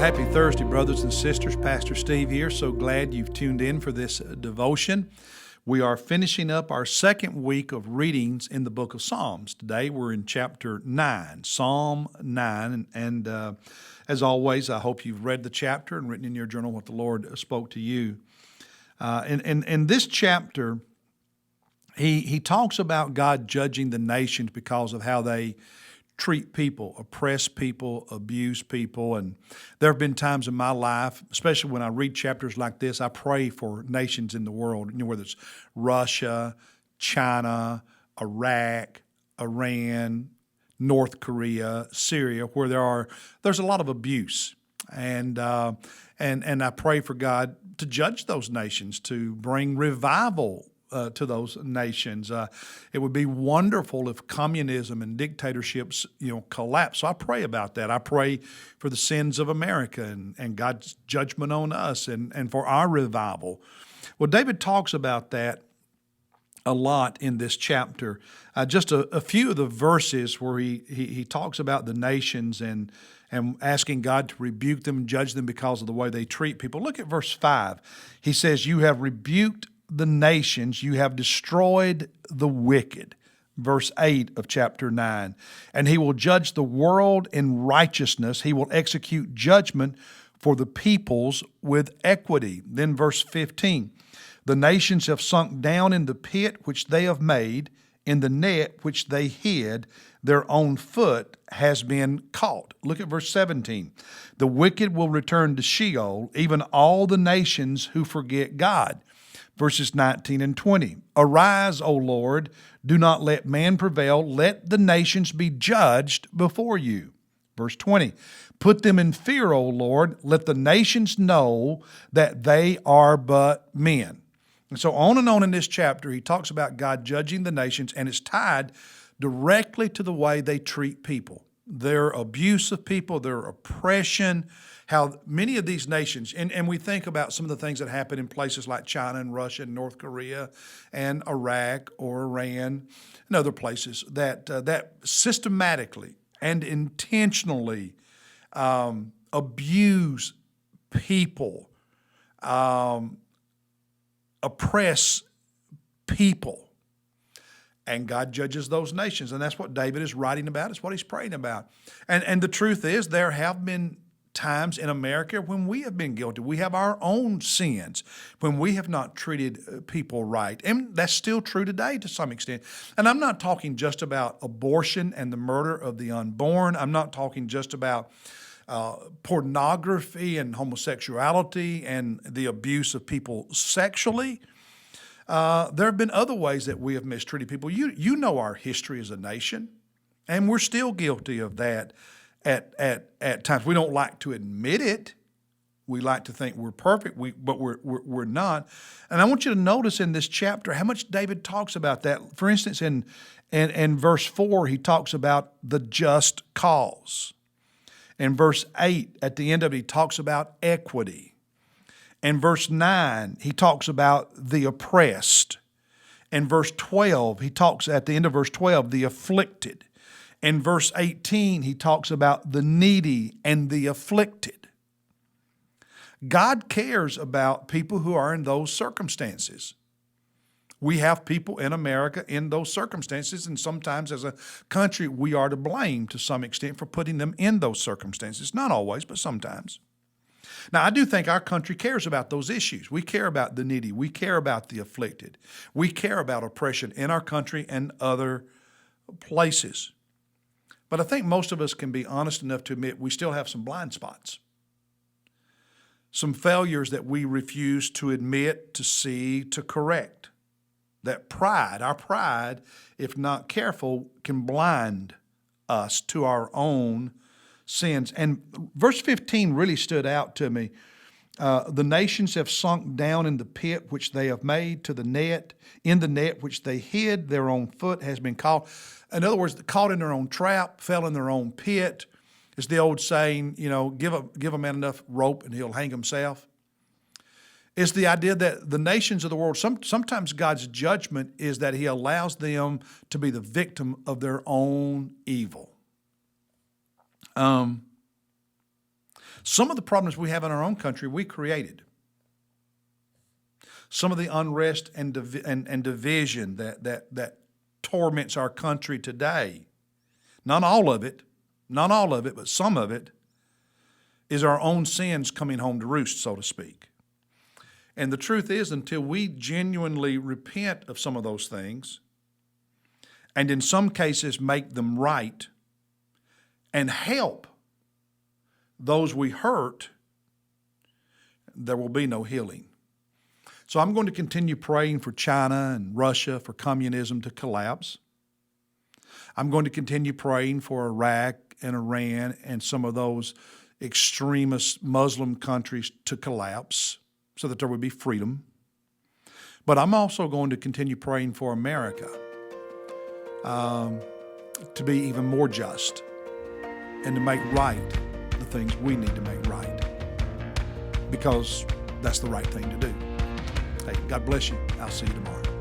Happy Thursday, brothers and sisters. Pastor Steve here. So glad you've tuned in for this devotion. We are finishing up our second week of readings in the book of Psalms. Today we're in chapter 9, Psalm 9. And as always, I hope you've read the chapter and written in your journal what the Lord spoke to you. In this chapter, he talks about God judging the nations because of how they treat people, oppress people, abuse people. And there have been times in my life, especially when I read chapters like this, I pray for nations in the world, whether it's Russia, China, Iraq, Iran, North Korea, Syria, where there's a lot of abuse. And I pray for God to judge those nations, to bring revival to those nations. It would be wonderful if communism and dictatorships, collapse. So I pray about that. I pray for the sins of America and God's judgment on us and for our revival. Well, David talks about that a lot in this chapter. Just a few of the verses where he talks about the nations and asking God to rebuke them, judge them because of the way they treat people. Look at verse 5. He says, "You have rebuked the nations, you have destroyed the wicked." Verse 8 of chapter 9. "And he will judge the world in righteousness. He will execute judgment for the peoples with equity." Then verse 15. "The nations have sunk down in the pit which they have made, in the net which they hid. Their own foot has been caught." Look at verse 17. "The wicked will return to Sheol, even all the nations who forget God." Verses 19 and 20. "Arise, O Lord, do not let man prevail. Let the nations be judged before you." Verse 20. "Put them in fear, O Lord. Let the nations know that they are but men." And so on and on in this chapter, he talks about God judging the nations, and it's tied directly to the way they treat people. Their abuse of people, their oppression, how many of these nations, and we think about some of the things that happen in places like China and Russia and North Korea and Iraq or Iran and other places that systematically and intentionally abuse people, oppress people. And God judges those nations. And that's what David is writing about. It's what he's praying about. And the truth is, there have been times in America when we have been guilty. We have our own sins when we have not treated people right. And that's still true today to some extent. And I'm not talking just about abortion and the murder of the unborn. I'm not talking just about pornography and homosexuality and the abuse of people sexually. There have been other ways that we have mistreated people. You know our history as a nation, and we're still guilty of that at times. We don't like to admit it. We like to think we're perfect, but we're not. And I want you to notice in this chapter how much David talks about that. For instance, in verse 4, he talks about the just cause. In verse 8, at the end of it, he talks about equity. In verse 9, he talks about the oppressed. In verse 12, he talks at the end of verse 12, the afflicted. In verse 18, he talks about the needy and the afflicted. God cares about people who are in those circumstances. We have people in America in those circumstances, and sometimes as a country, we are to blame to some extent for putting them in those circumstances. Not always, but sometimes. Now, I do think our country cares about those issues. We care about the needy. We care about the afflicted. We care about oppression in our country and other places. But I think most of us can be honest enough to admit we still have some blind spots, some failures that we refuse to admit, to see, to correct. That pride, our pride, if not careful, can blind us to our own sins. And verse 15 really stood out to me. The nations have sunk down in the pit which they have made, to the net, in the net which they hid, their own foot has been caught. In other words, caught in their own trap, fell in their own pit. It's the old saying, give a man enough rope and he'll hang himself. It's the idea that the nations of the world, sometimes God's judgment is that he allows them to be the victim of their own evil. Some of the problems we have in our own country, we created. Some of the unrest and division that torments our country today, not all of it, but some of it, is our own sins coming home to roost, so to speak. And the truth is, until we genuinely repent of some of those things, and in some cases make them right, and help those we hurt, there will be no healing. So I'm going to continue praying for China and Russia for communism to collapse. I'm going to continue praying for Iraq and Iran and some of those extremist Muslim countries to collapse so that there would be freedom. But I'm also going to continue praying for America to be even more just and to make right the things we need to make right, because that's the right thing to do. Hey, God bless you. I'll see you tomorrow.